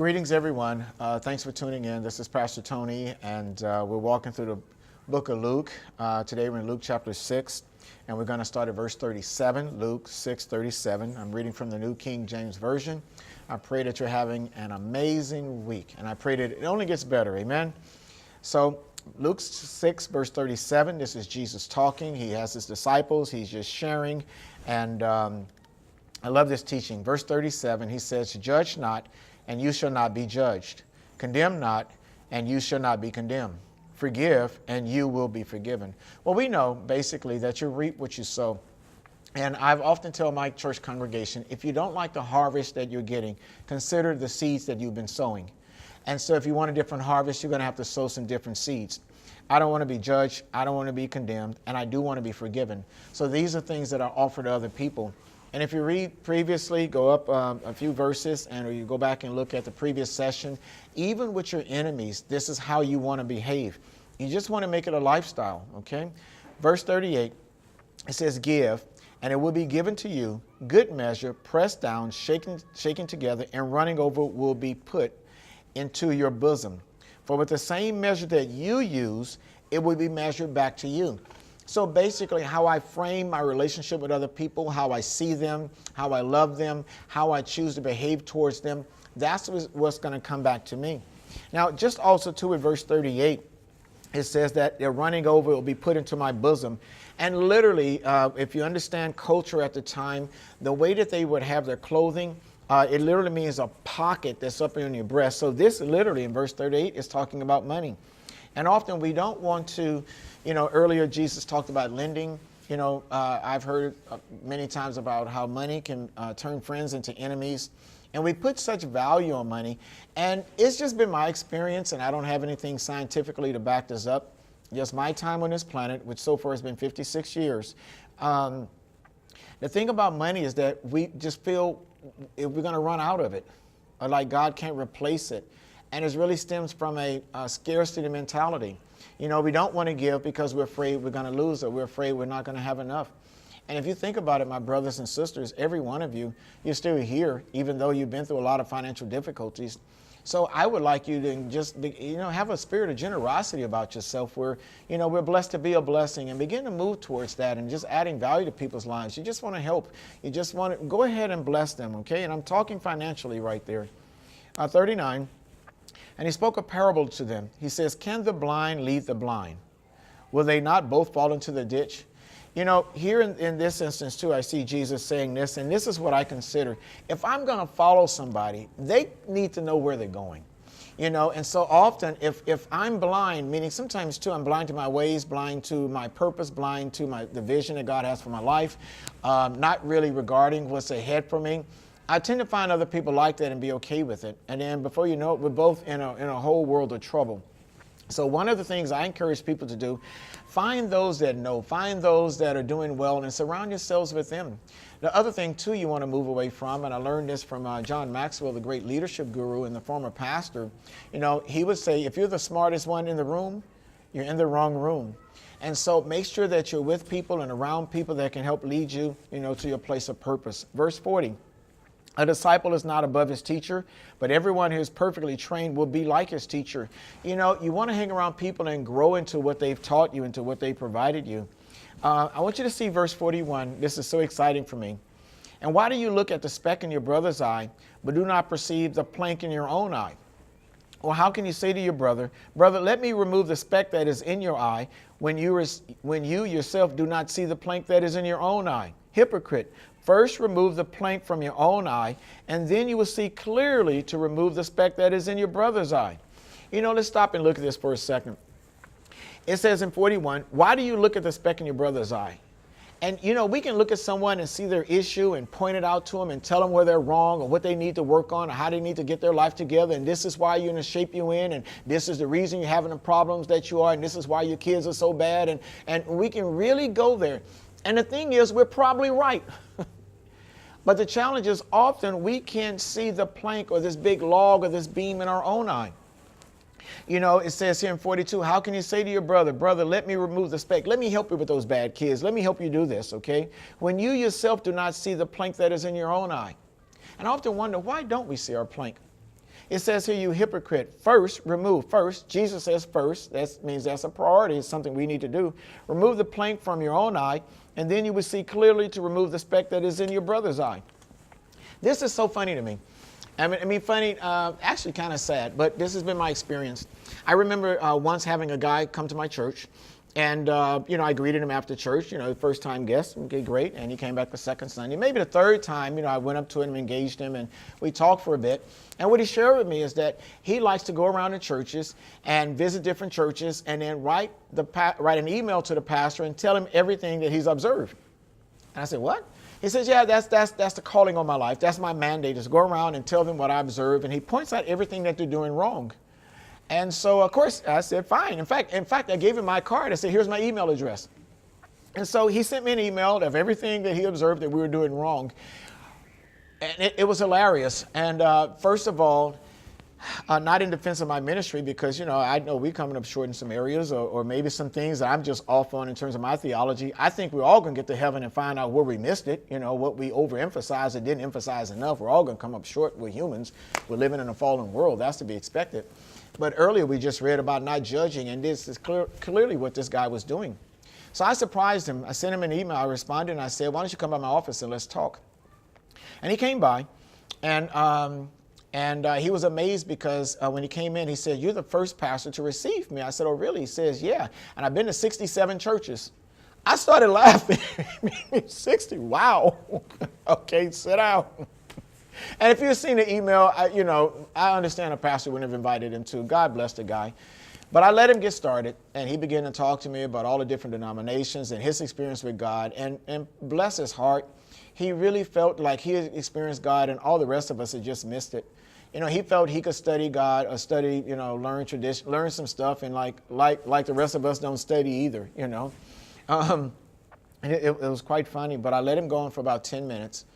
Greetings, everyone. Thanks for tuning in. This is Pastor Tony, and we're walking through the book of Luke. Today we're in Luke chapter 6, and we're going to start at verse 37, Luke 6:37. I'm reading from the New King James Version. I pray that you're having an amazing week, and I pray that it only gets better. Amen? So Luke 6, verse 37, this is Jesus talking. He has his disciples. He's just sharing, and I love this teaching. Verse 37, he says, "Judge not, and you shall not be judged. Condemn not, and you shall not be condemned. Forgive, and you will be forgiven." Well, we know basically that you reap what you sow. And I've often tell my church congregation, if you don't like the harvest that you're getting, consider the seeds that you've been sowing. And so if you want a different harvest, you're going to have to sow some different seeds. I don't want to be judged. I don't want to be condemned. And I do want to be forgiven. So these are things that are offered to other people. And if you read previously, go up a few verses, and or you go back and look at the previous session, even with your enemies, this is how you want to behave. You just want to make it a lifestyle, okay? Verse 38, it says, "Give, and it will be given to you, good measure, pressed down, shaken together, and running over will be put into your bosom. For with the same measure that you use, it will be measured back to you." So basically, how I frame my relationship with other people, how I see them, how I love them, how I choose to behave towards them, that's what's going to come back to me. Now, just also too, with verse 38, it says that they're running over, it will be put into my bosom. And literally, if you understand culture at the time, the way that they would have their clothing, it literally means a pocket that's up in your breast. So this literally in verse 38 is talking about money. And often we don't want to, earlier Jesus talked about lending. I've heard many times about how money can turn friends into enemies. And we put such value on money. And it's just been my experience, and I don't have anything scientifically to back this up. Just my time on this planet, which so far has been 56 years. The thing about money is that we just feel if we're going to run out of it, or like God can't replace it. And it really stems from a scarcity mentality. We don't want to give because we're afraid we're going to lose, or we're afraid we're not going to have enough. And if you think about it, my brothers and sisters, every one of you, you're still here, even though you've been through a lot of financial difficulties. So I would like you to just, have a spirit of generosity about yourself where, we're blessed to be a blessing, and begin to move towards that and just adding value to people's lives. You just want to help. You just want to go ahead and bless them, okay? And I'm talking financially right there. 39. "And he spoke a parable to them. He says, can the blind lead the blind? Will they not both fall into the ditch?" Here in this instance too, I see Jesus saying this, and this is what I consider. If I'm going to follow somebody, they need to know where they're going. And so often if I'm blind, meaning sometimes too, I'm blind to my ways, blind to my purpose, blind to the vision that God has for my life, not really regarding what's ahead for me, I tend to find other people like that and be okay with it. And then before you know it, we're both in a whole world of trouble. So one of the things I encourage people to do, find those that know, find those that are doing well, and surround yourselves with them. The other thing too you want to move away from, and I learned this from John Maxwell, the great leadership guru and the former pastor, he would say, if you're the smartest one in the room, you're in the wrong room. And so make sure that you're with people and around people that can help lead you, to your place of purpose. Verse 40. "A disciple is not above his teacher, but everyone who is perfectly trained will be like his teacher." You want to hang around people and grow into what they've taught you, into what they've provided you. I want you to see verse 41. This is so exciting for me. "And why do you look at the speck in your brother's eye, but do not perceive the plank in your own eye? Or how can you say to your brother, 'Brother, let me remove the speck that is in your eye,' when you yourself do not see the plank that is in your own eye? Hypocrite, first remove the plank from your own eye, and then you will see clearly to remove the speck that is in your brother's eye." Let's stop and look at this for a second. It says in 41, why do you look at the speck in your brother's eye? And, we can look at someone and see their issue and point it out to them and tell them where they're wrong or what they need to work on or how they need to get their life together. And this is why you're in the shape you're in. And this is the reason you're having the problems that you are. And this is why your kids are so bad. And we can really go there. And the thing is, we're probably right. But the challenge is often we can't see the plank or this big log or this beam in our own eye. It says here in 42, how can you say to your brother, "Brother, let me remove the speck. Let me help you with those bad kids. Let me help you do this," okay? When you yourself do not see the plank that is in your own eye. And I often wonder, why don't we see our plank? It says here, you hypocrite, first remove. First, Jesus says first. That means that's a priority. It's something we need to do. Remove the plank from your own eye, and then you will see clearly to remove the speck that is in your brother's eye. This is so funny to me. I mean, funny, actually kind of sad, but this has been my experience. I remember once having a guy come to my church, and, I greeted him after church, first time guest, okay, great. And he came back the second Sunday. Maybe the third time, I went up to him, engaged him, and we talked for a bit. And what he shared with me is that he likes to go around the churches and visit different churches and then write an email to the pastor and tell him everything that he's observed. And I said, what? He says, yeah, that's the calling on my life. That's my mandate, is go around and tell them what I observe. And he points out everything that they're doing wrong. And so, of course, I said, fine. In fact, I gave him my card. I said, here's my email address. And so he sent me an email of everything that he observed that we were doing wrong. And it was hilarious. And first of all, not in defense of my ministry, because, I know we're coming up short in some areas or maybe some things that I'm just off on in terms of my theology. I think we're all going to get to heaven and find out where we missed it, what we overemphasized and didn't emphasize enough. We're all going to come up short. We're humans. We're living in a fallen world. That's to be expected. But earlier we just read about not judging, and this is clearly what this guy was doing. So I surprised him. I sent him an email. I responded, and I said, why don't you come by my office and let's talk? And he came by, and he was amazed because when he came in, he said, you're the first pastor to receive me. I said, oh, really? He says, yeah. And I've been to 67 churches. I started laughing. 60, wow. Okay, sit down. And if you've seen the email, I understand a pastor wouldn't have invited him to. God bless the guy. But I let him get started, and he began to talk to me about all the different denominations and his experience with God. And bless his heart, he really felt like he had experienced God, and all the rest of us had just missed it. He felt he could study God or study, learn tradition, learn some stuff, and like the rest of us don't study either, And it was quite funny, but I let him go on for about 10 minutes.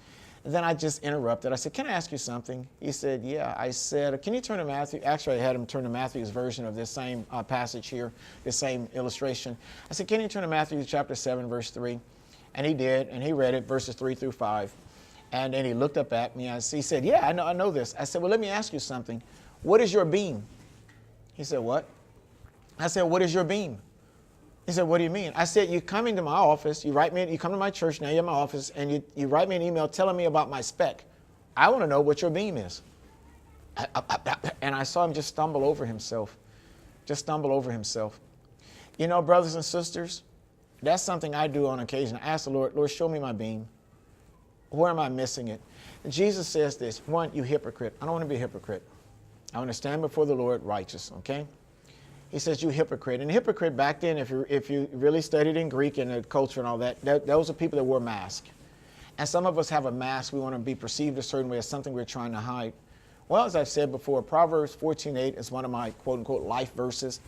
And then I just interrupted. I said, can I ask you something? He said, yeah. I said, can you turn to Matthew? Actually, I had him turn to Matthew's version of this same passage here, this same illustration. I said, can you turn to Matthew chapter 7, verse 3? And he did, and he read it, verses 3 through 5. And then he looked up at me. He said, yeah, I know this. I said, well, let me ask you something. What is your beam? He said, what? I said, what is your beam? He said, what do you mean? I said, you come into my office, you come to my church, now you're in my office, and you write me an email telling me about my speck. I want to know what your beam is. And I saw him just stumble over himself. Brothers and sisters, that's something I do on occasion. I ask the Lord, show me my beam. Where am I missing it? And Jesus says this, one, you hypocrite. I don't want to be a hypocrite. I want to stand before the Lord righteous, okay? He says, you hypocrite. And hypocrite back then, if you really studied in Greek and the culture and all that, those are people that wore masks. And some of us have a mask. We want to be perceived a certain way as something we're trying to hide. Well, as I've said before, Proverbs 14:8 is one of my quote-unquote life verses.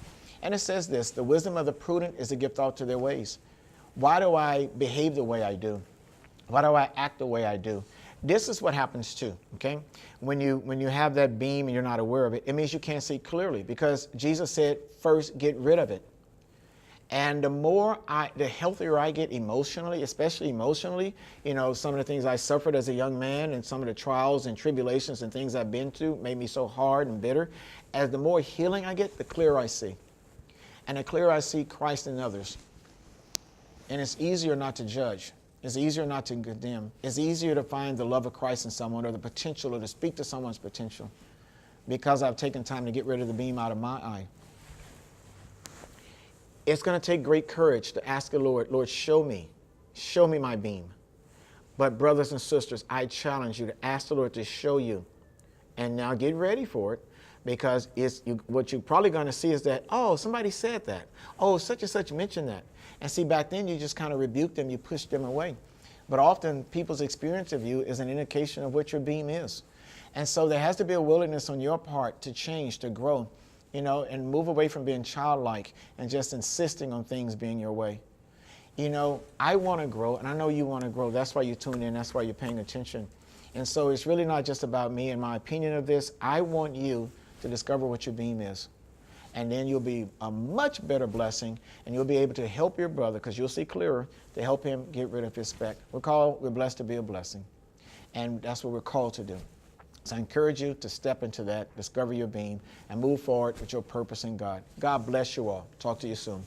And it says this, the wisdom of the prudent is to give thought to their ways. Why do I behave the way I do? Why do I act the way I do? This is what happens too, okay? When you have that beam and you're not aware of it, it means you can't see clearly, because Jesus said, first get rid of it. And the healthier I get emotionally, especially emotionally, some of the things I suffered as a young man and some of the trials and tribulations and things I've been through made me so hard and bitter. As the more healing I get, the clearer I see. And the clearer I see Christ in others. And it's easier not to judge. It's easier not to condemn. It's easier to find the love of Christ in someone, or the potential, or to speak to someone's potential, because I've taken time to get rid of the beam out of my eye. It's going to take great courage to ask the Lord, show me my beam. But brothers and sisters, I challenge you to ask the Lord to show you. And now get ready for it, because what you're probably going to see is that, oh, somebody said that. Oh, such and such mentioned that. And see, back then you just kind of rebuked them, you pushed them away. But often people's experience of you is an indication of what your beam is. And so there has to be a willingness on your part to change, to grow, and move away from being childlike and just insisting on things being your way. I want to grow, and I know you want to grow. That's why you tune in. That's why you're paying attention. And so it's really not just about me and my opinion of this. I want you to discover what your beam is. And then you'll be a much better blessing, and you'll be able to help your brother, because you'll see clearer, to help him get rid of his speck. We're blessed to be a blessing. And that's what we're called to do. So I encourage you to step into that, discover your being, and move forward with your purpose in God. God bless you all. Talk to you soon.